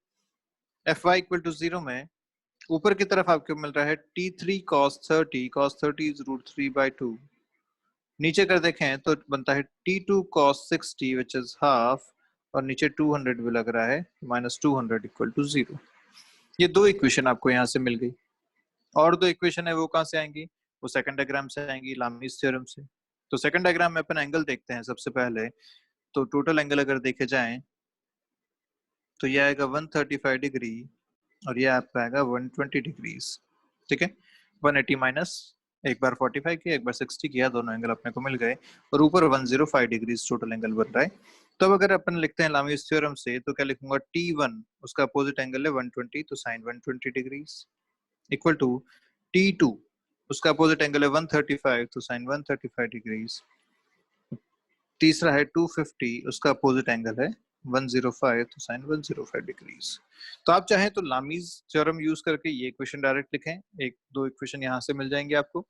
एफ वाई इक्वल टू 0 में ऊपर की तरफ आपको मिल रहा है t3 cos 30, cos 30 is √3/2, नीचे कर देखें तो बनता है t2 cos 60 which is half, और नीचे 200 भी लग रहा है, -200 इक्वल टू 0। ये दो इक्वेशन आपको यहाँ से मिल गई। और दो इक्वेशन है वो कहाँ से आएंगी, वो सेकंड डायग्राम से आएंगी, लामीज थ्योरम से। तो सेकंड डायग्राम में अपन एंगल देखते हैं सबसे पहले। तो टोटल एंगल अगर देखे जाएं तो ये आएगा 135 डिग्री और ये आपका आएगा 120 डिग्रीज। ठीक है, 180 माइनस एक बार 45 किया एक बार 60 किया, दोनों एंगल अपने को मिल गए और ऊपर 105 डिग्रीज टोटल एंगल बन रहा है। तो अब अगर अपन लिखते हैं लामीज थ्योरम से तो क्या लिखूंगा, T1 उसका अपोजिट एंगल है 120, तो sign 120 degrees equal to T2 उसका अपोजिट एंगल है 135, तो साइन 135 डिग्रीज। तीसरा है 250 उसका अपोजिट एंगल है 105, तो साइन 105 डिग्रीज। तो आप चाहें तो लामीज थ्योरम यूज करके ये इक्वेशन डायरेक्ट लिखें, एक दो इक्वेशन यहाँ से मिल जाएंगे आपको,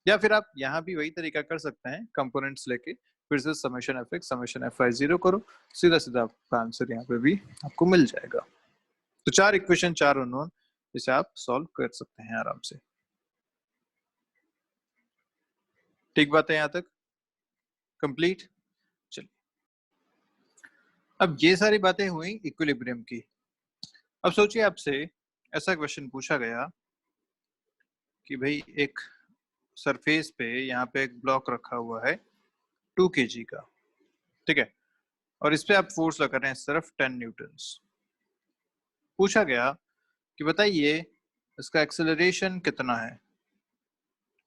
या फिर आप यहाँ भी वही तरीका कर सकते हैं, कंपोनेंट्स लेके फिर से summation f x summation f y 0 करो, सीधा सीधा आपका आंसर यहाँ पे भी आपको मिल जाएगा। तो चार इक्वेशन चार अननोन, इसे आप सॉल्व कर सकते हैं आराम से। ठीक बात है यहाँ तक कंप्लीट। चलिए अब ये सारी बातें हुई इक्विलिब्रियम की। अब सोचिए आपसे ऐसा क्वेश्चन पूछा गया कि भाई एक सरफेस पे यहाँ पे एक ब्लॉक रखा हुआ है 2 kg का, ठीक है, और इस पे आप फोर्स लगा रहे हैं सिर्फ 10 न्यूटन्स। पूछा गया कि बताइए इसका एक्सेलरेशन कितना है।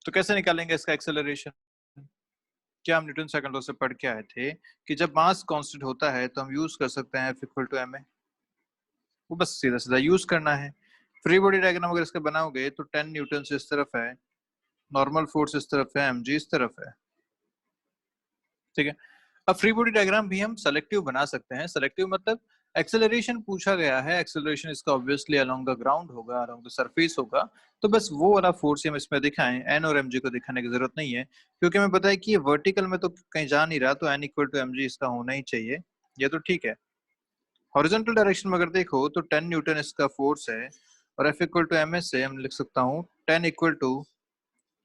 तो कैसे निकालेंगे इसका एक्सेलरेशन, क्या हम न्यूटन सेकंडों से पढ़ के आए थे कि जब मास कांस्टेंट होता है तो हम यूज कर सकते हैं F इक्वल टू ma, वो बस सीधा सीधा यूज करना है। फ्री बॉडी डायग्राम अगर इसका बनाओगे तो 10 न्यूटन इस तरफ है, नॉर्मल फोर्स इस तरफ है, mg इस तरफ है। ठीक है, अब फ्री बॉडी डायग्राम भी हम सेलेक्टिव बना सकते हैं। सेलेक्टिव मतलब एक्सेलरेशन पूछा गया है, एक्सेलरेशन इसका ऑब्वियसली अलोंग द ग्राउंड होगा, अलोंग द सरफेस होगा, तो बस वो वाला फोर्स हम इसमें दिखाएं। एन और एमजी को दिखाने की जरूरत नहीं है क्योंकि हमें पता है कि ये वर्टिकल में तो कहीं जा नहीं रहा, तो एन इक्वल टू एमजी इसका होना ही चाहिए, ये तो ठीक है। हॉरिजॉन्टल डायरेक्शन में अगर देखो तो 10 न्यूटन इसका फोर्स है और f equal to m s से हम लिख सकता हूँ 10 इक्वल टू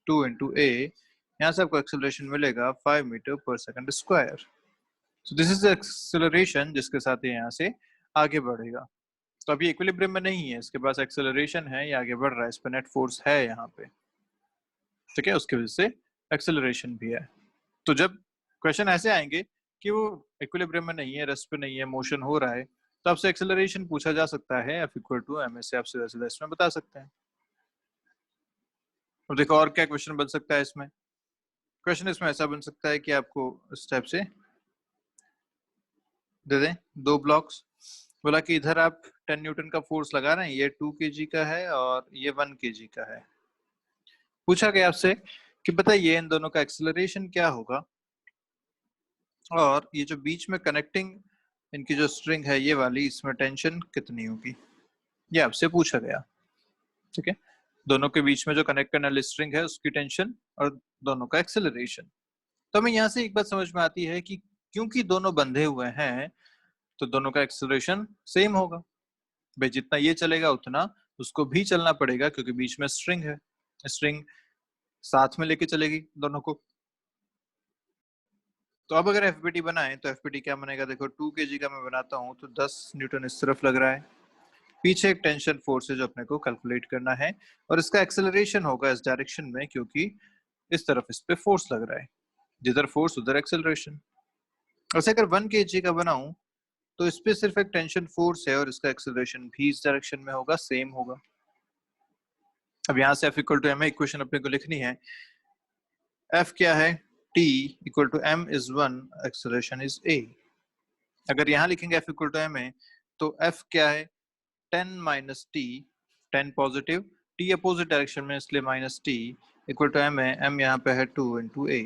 2 इंटू ए, यहाँ से आपको एक्सेलरेशन मिलेगा 5 metre per second square. So this is the acceleration जिसके साथ ये यहाँ से आगे बढ़ेगा। तो अभी इक्विलिब्रियम में नहीं है, इसके पास एक्सेलरेशन है, ये आगे बढ़ रहा है, इस पर नेट फोर्स है यहाँ पे, ठीक है, उसकी वजह से एक्सेलरेशन भी है। तो जब क्वेश्चन ऐसे आएंगे कि वो इक्विलिब्रियम में नहीं है, रेस्ट पे नहीं है, मोशन हो रहा है, तो आपसे एक्सेलरेशन पूछा जा सकता है f equal to m s से, आप सीधा सीधा इसमें बता सकते हैं। अब देखो और क्या क्वेश्चन बन सकता है इसमें। क्वेश्चन इसमें ऐसा बन सकता है कि आपको इस टाइप से दे दें दो ब्लॉक्स, बोला कि इधर आप 10 न्यूटन का फोर्स लगा रहे हैं, ये 2 kg का है और ये 1 kg का है। पूछा गया आपसे कि बताइए इन दोनों का एक्सेलरेशन क्या होगा और ये जो बीच में कनेक्टिंग इनकी जो स्ट्रिंग है ये वाली, इसमें टेंशन कितनी होगी, ये आपसे पूछा गया। ठीक है, दोनों के बीच में जो कनेक्ट करने वाली स्ट्रिंग है उसकी टेंशन और दोनों का एक्सेलरेशन। तो हमें यहाँ से एक बात समझ में आती है कि क्योंकि दोनों बंधे हुए हैं तो दोनों का एक्सेलरेशन सेम होगा। भाई जितना ये चलेगा उतना उसको भी चलना पड़ेगा क्योंकि बीच में स्ट्रिंग है, स्ट्रिंग साथ में लेके चलेगी दोनों को। तो अब अगर एफबीटी बनाए तो एफबीटी क्या बनेगा, देखो 2 kg का मैं बनाता हूँ तो 10 न्यूटन इस तरफ लग रहा है, पीछे एक टेंशन फोर्स है जो अपने को कैलकुलेट करना है और इसका एक्सेलरेशन होगा इस डायरेक्शन में क्योंकि इस तरफ इस पे फोर्स लग रहा है, जिधर फोर्स उधर एक्सेलरेशन। वैसे अगर 1 kg का बनाऊं तो इस पे सिर्फ एक टेंशन फोर्स है और इसका एक्सेलरेशन भी इस डायरेक्शन में होगा, सेम होगा। अब यहाँ से F equal to M equation अपने को लिखनी है। F क्या है, T equal to M is 1, acceleration is A। अगर यहाँ लिखेंगे F इक्वल टू M तो F क्या है 10 minus T, 10 positive, T opposite direction में इसलिए minus T equal to M है, एम यहाँ पे है 2 इंटू ए।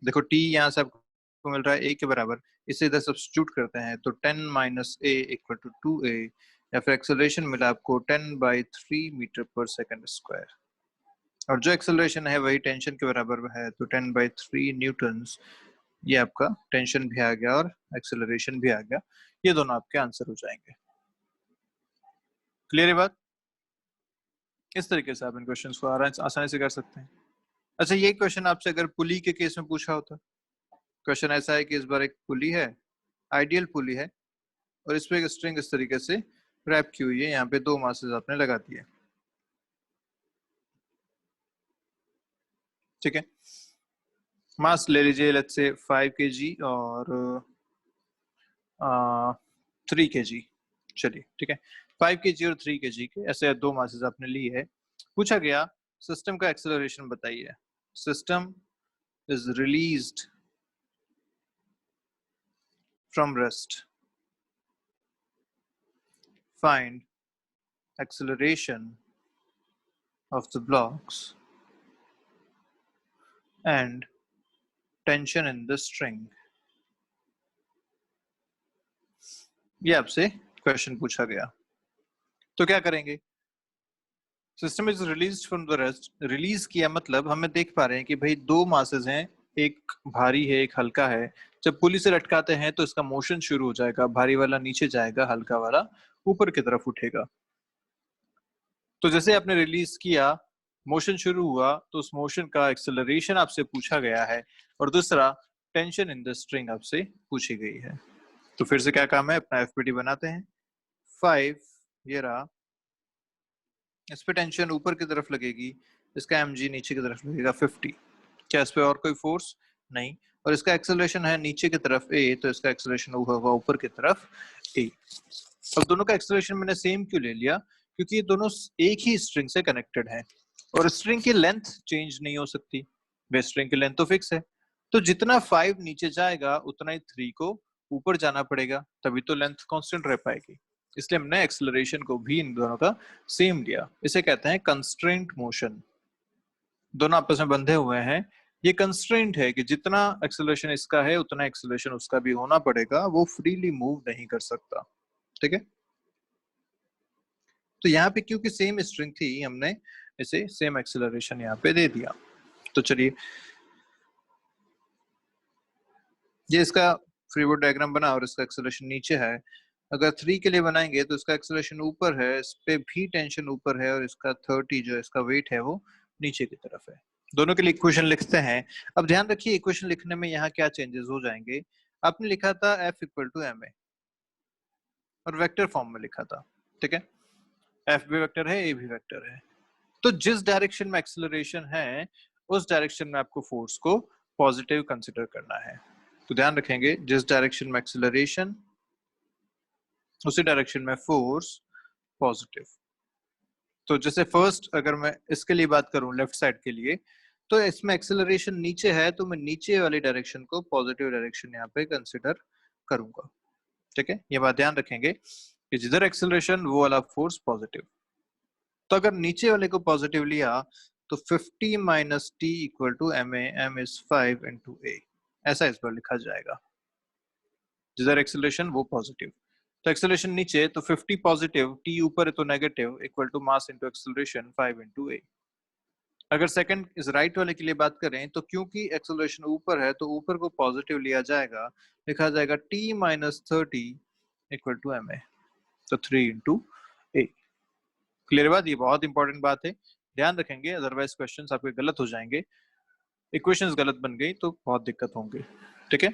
देखो टी यहाँ से आपको मिल रहा है ए के बराबर, इसे इधर सब्स्टिट्यूट करते हैं तो 10 minus A equal to 2a, या फिर एक्सेलरेशन मिला आपको 10/3 मीटर पर सेकंड स्क्वायर, और जो एक्सेलरेशन है वही टेंशन के बराबर है तो 10/3 न्यूटन्स। ये आपका टेंशन भी आ गया और एक्सेलरेशन भी आ गया, ये दोनों आपके आंसर हो जाएंगे। क्लियर है बात? इस तरीके से आप इन क्वेश्चंस को आसानी से कर सकते हैं। अच्छा, ये क्वेश्चन आपसे अगर पुली के केस में पूछा होता, क्वेश्चन ऐसा है कि इस बार एक पुली है, आइडियल पुली है, और इस पे एक स्ट्रिंग इस तरीके से रैप की हुई है, यहाँ पे 2 मासेस आपने लगा दिए, ठीक है। मास ले लीजिए लेट्स से 5 kg और 3 kg, चलिए ठीक है, 5 kg और 3 kg के ऐसे 2 मासेस आपने ली है। पूछा गया सिस्टम का एक्सेलरेशन बताइए। System is released from rest, find acceleration of the blocks and tension in the string। ये आपसे क्वेश्चन पूछा गया, तो क्या करेंगे? System is released from the rest, release किया मतलब हमें देख पा रहे हैं कि भाई 2 मासेस हैं, एक भारी है एक हल्का है। जब पुली से लटकाते हैं तो इसका मोशन शुरू हो जाएगा, भारी वाला नीचे जाएगा, हल्का वाला ऊपर की तरफ उठेगा। तो जैसे आपने रिलीज किया, मोशन शुरू हुआ, तो उस मोशन का एक्सेलरेशन आपसे पूछा गया है, और दूसरा टेंशन इन द स्ट्रिंग आपसे पूछी गई है। तो फिर से क्या काम है, अपना एफपीटी बनाते हैं। 5 ये रहा, इस पे टेंशन ऊपर की तरफ लगेगी, इसका एमजी नीचे की तरफ लगेगा 50। क्या इस पे और कोई फोर्स नहीं, और इसका एक्सेलरेशन है नीचे की तरफ ए, तो इसका एक्सेलरेशन होगा ऊपर की तरफ ए। अब दोनों का एक्सेलरेशन मैंने सेम क्यों ले लिया, क्योंकि ये दोनों एक ही स्ट्रिंग से कनेक्टेड हैं, और स्ट्रिंग की लेंथ चेंज नहीं हो सकती, बेस स्ट्रिंग की लेंथ तो फिक्स है। तो जितना 5 नीचे जाएगा उतना ही 3 को ऊपर जाना पड़ेगा, तभी तो लेंथ कांस्टेंट रह पाएगी। इसलिए हमने एक्सेलरेशन को भी इन दोनों का सेम लिया। इसे कहते हैं कंस्ट्रेंट मोशन। दोनों आपस में बंधे हुए हैं, ये कंस्ट्रेंट है कि जितना एक्सेलरेशन इसका है उतना एक्सेलरेशन उसका भी होना पड़ेगा, वो फ्रीली मूव नहीं कर सकता, ठीक है। तो यहाँ पे क्योंकि सेम स्ट्रिंग थी, हमने इसे सेम एक्सेलरेशन यहाँ पे दे दिया। तो चलिए, ये इसका फ्री बॉडी डायग्राम बना और इसका एक्सेलरेशन नीचे है। अगर 3 के लिए बनाएंगे तो इसका एक्सेलरेशन ऊपर है, इस पे भी टेंशन ऊपर है, और इसका 30 जो इसका वेट है वो नीचे की तरफ है। दोनों के लिए इक्वेशन लिखते हैं। अब ध्यान रखिए इक्वेशन लिखने में यहाँ क्या चेंजेस हो जाएंगे। आपने लिखा था F equal to M A, और वेक्टर फॉर्म में लिखा था, ठीक है। F भी वेक्टर है, ए भी वेक्टर है, तो जिस डायरेक्शन में एक्सेलरेशन है उस डायरेक्शन में आपको फोर्स को पॉजिटिव कंसिडर करना है। तो ध्यान रखेंगे जिस डायरेक्शन में एक्सेलरेशन उसी डायरेक्शन में फोर्स पॉजिटिव। तो जैसे फर्स्ट अगर मैं इसके लिए बात करूं लेफ्ट साइड के लिए, तो इसमें एक्सेलरेशन नीचे है तो मैं नीचे वाली डायरेक्शन को पॉजिटिव डायरेक्शन यहाँ पे कंसिडर करूंगा, ठीक है। ये बात ध्यान रखेंगे कि जिधर एक्सेलरेशन वो वाला फोर्स पॉजिटिव। तो अगर नीचे वाले को पॉजिटिव लिया तो 50 minus T equal to M A, M is 5 into A, ऐसा इस बार लिखा जाएगा। जिधर एक्सेलरेशन वो पॉजिटिव, तो एक्सेलरेशन नीचे तो 50 पॉजिटिव, टी ऊपर है तो negative, equal to mass into acceleration 5 into A. अगर सेकंड इस राइट वाले के लिए बात करें तो क्योंकि एक्सेलरेशन ऊपर है तो ऊपर को पॉजिटिव लिया जाएगा, लिखा जाएगा T minus 30 equal to M A, तो 3 इंटू ए। क्लियर बात? ये बहुत इंपॉर्टेंट बात है, ध्यान रखेंगे, अदरवाइज क्वेश्चंस आपके गलत हो जाएंगे। इक्वेशंस गलत बन गई तो बहुत दिक्कत होंगे, ठीक है।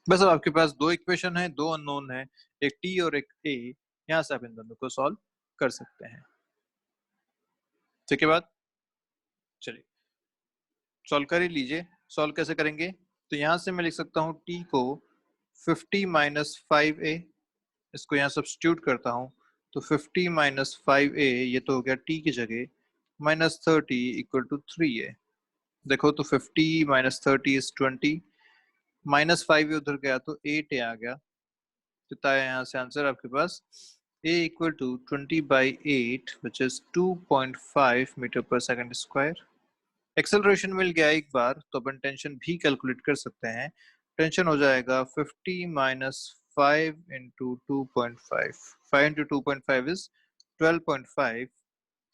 बस अब आपके पास 2 इक्वेशन है, 2 अननोन है, एक टी और एक ए, यहाँ से आप इन दोनों को सॉल्व कर सकते हैं, ठीक है बात। चलिए सॉल्व कर ही लीजिए। सॉल्व कैसे करेंगे, तो यहाँ से मैं लिख सकता हूँ टी को 50 माइनस 5a, इसको यहाँ सब्स्टिट्यूट करता हूँ, तो 50 माइनस 5a ये तो हो गया टी की जगह, माइनस 30 इक्वल टू 3a। देखो तो 50 माइनस 30 इज 20, माइनस 5 उधर गया तो 8a आ गया, कितना है यहाँ से आंसर आपके पास? A equal to 20/8 which is 2.5 metre per second square. Acceleration मिल गया एक बार तो अपन टेंशन भी कैलकुलेट कर सकते हैं। टेंशन हो जाएगा 50 माइनस 5 इंटू 2.5। 5 into 2.5 is 12.5।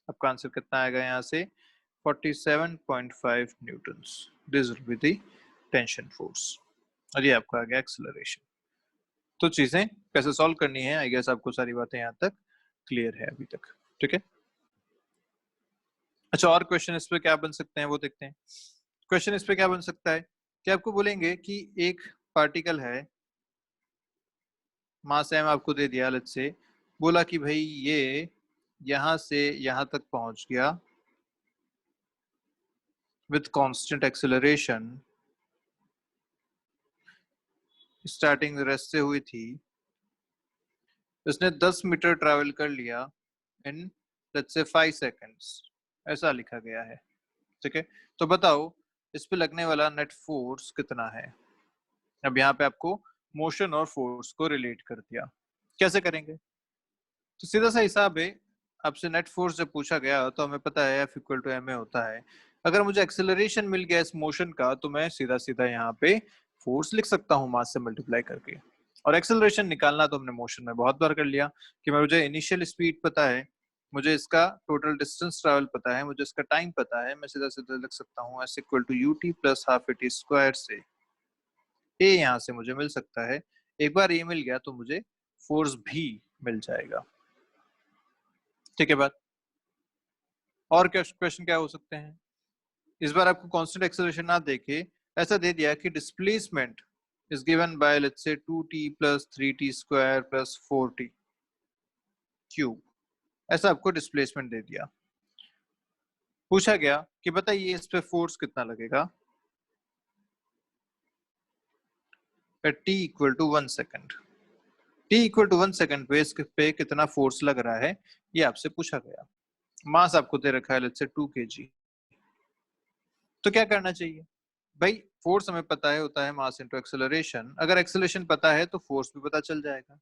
आपका आंसर कितना आएगा यहाँ से? 47.5 Newton's. This will be the tension force. और ये आपका आ गया एक्सेलरेशन। तो चीजें कैसे सॉल्व करनी है, आई गेस आपको सारी बातें यहाँ तक क्लियर है अभी तक, ठीक है। अच्छा, और क्वेश्चन इस पे क्या बन सकते हैं वो देखते हैं। क्वेश्चन इस पे क्या बन सकता है कि आपको बोलेंगे कि एक पार्टिकल है, मास एम आपको दे दिया, लेट्स से बोला कि भाई ये यहां से यहां तक पहुंच गया with constant acceleration. Starting rest से हुई थी, इसने 10 मीटर ट्रैवल कर लिया इन लेट्स से 5 सेकंड्स, ऐसा लिखा गया है, ठीक है। तो बताओ इस पे लगने वाला नेट फोर्स कितना है। अब यहाँ पे आपको मोशन और फोर्स को रिलेट कर दिया, कैसे करेंगे? तो सीधा सा हिसाब है, आपसे नेट फोर्स जब पूछा गया तो हमें पता है F इक्वल टू ma होता है। अगर मुझे एक्सेलरेशन मिल गया इस मोशन का तो मैं सीधा सीधा यहाँ पे फोर्स लिख सकता हूँ मास से मल्टीप्लाई करके। और एक्सेलरेशन निकालना तो हमने मोशन में बहुत बार कर लिया कि मुझे इनिशियल स्पीड पता है, मुझे इसका टोटल डिस्टेंस ट्रैवल पता है, मुझे इसका टाइम पता है, मैं सीधा सीधा लिख सकता हूँ S equal to ut plus half at square से a यहाँ से मुझे मिल सकता है। एक बार a मिल गया तो मुझे फोर्स भी मिल जाएगा, ठीक है बात। और क्या क्वेश्चन क्या हो सकते हैं? इस बार आपको कांस्टेंट एक्सेलरेशन ना देके ऐसा दे दिया कि displacement is given by let's say 2t plus 3t square plus 4t cube, ऐसा आपको डिस्प्लेसमेंट दे दिया। पूछा गया कि बताइए इस पे फोर्स कितना लगेगा at t equal to 1 second. t equal to 1 second पे इस पे कितना फोर्स लग रहा है ये आपसे पूछा गया। मास आपको दे रखा है लेट्स से 2 kg। तो क्या करना चाहिए भाई? फोर्स हमें पता है होता है मास इनटू एक्सेलरेशन। अगर एक्सेलरेशन पता है तो फोर्स भी पता चल जाएगा।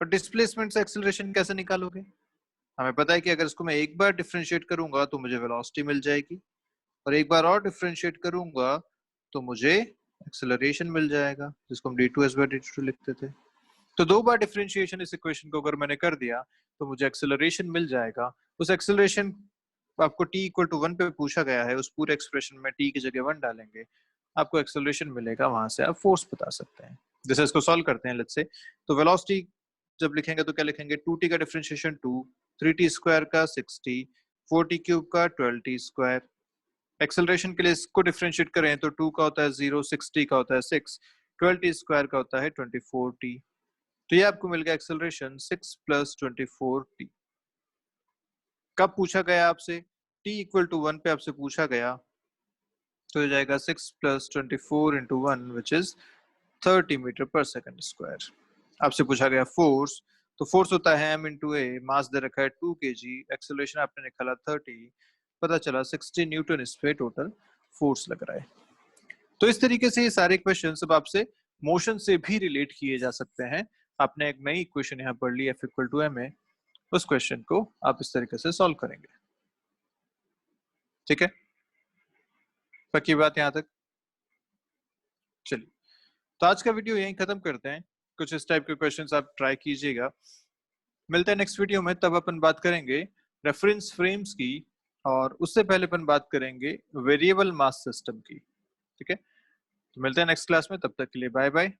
और डिस्प्लेसमेंट से एक्सेलरेशन कैसे निकालोगे? हमें पता है कि अगर इसको मैं एक बार डिफरेंशिएट करूंगा तो मुझे वेलोसिटी मिल जाएगी, और एक बार और डिफरेंशिएट करूंगा तो मुझे एक्सेलरेशन मिल जाएगा, जिसको हम d2s/dt2 लिखते थे। तो दो बार डिफरेंशिएशन इस इक्वेशन को अगर मैंने कर दिया तो मुझे एक्सेलरेशन मिल जाएगा। उस एक्सेलरेशन आपको t इक्वल टू 1 पे पूछा गया है, उस पूरे एक्सप्रेशन में t की जगह 1 डालेंगे, आपको एक्सेलरेशन मिलेगा, वहां से आप फोर्स बता सकते हैं। जैसे इसको सॉल्व करते हैं लेट्स से, तो वेलोसिटी जब लिखेंगे तो क्या लिखेंगे? 2t का डिफरेंशिएशन 2, 3t स्क्वायर का 6t, 4t क्यूब का 12t स्क्वायर। एक्सेलरेशन के लिए इसको डिफरेंशिएट करें तो 2 का होता है 0, 6t का होता है 6, 12t स्क्वायर का होता है 24t। तो ये आपको मिल गया एक्सेलरेशन 6 प्लस 24t। कब पूछा गया आपसे? t इक्वल टू 1 पे आपसे पूछा गया, तो हो जाएगा 6 plus 24 into 1 which is 30 metre per second square. आपसे पूछा गया फोर्स, तो फोर्स होता है m इंटू ए, मास दे रखा है 2 kg, एक्सेलरेशन आपने निकाला 30, पता चला 60 न्यूटन इस पे टोटल फोर्स लग रहा है। तो इस तरीके से ये सारे क्वेश्चन अब आपसे मोशन से भी रिलेट किए जा सकते हैं। आपने एक नई इक्वेशन यहाँ पढ़ ली F इक्वल टू ma, उस क्वेश्चन को आप इस तरीके से सॉल्व करेंगे, ठीक है। पक्की बात यहाँ तक? चलिए, तो आज का वीडियो यहीं खत्म करते हैं। कुछ इस टाइप के क्वेश्चंस आप ट्राई कीजिएगा। मिलते हैं नेक्स्ट वीडियो में, तब अपन बात करेंगे रेफरेंस फ्रेम्स की, और उससे पहले अपन बात करेंगे वेरिएबल मास सिस्टम की, ठीक है। तो मिलते हैं नेक्स्ट क्लास में, तब तक के लिए बाय बाय।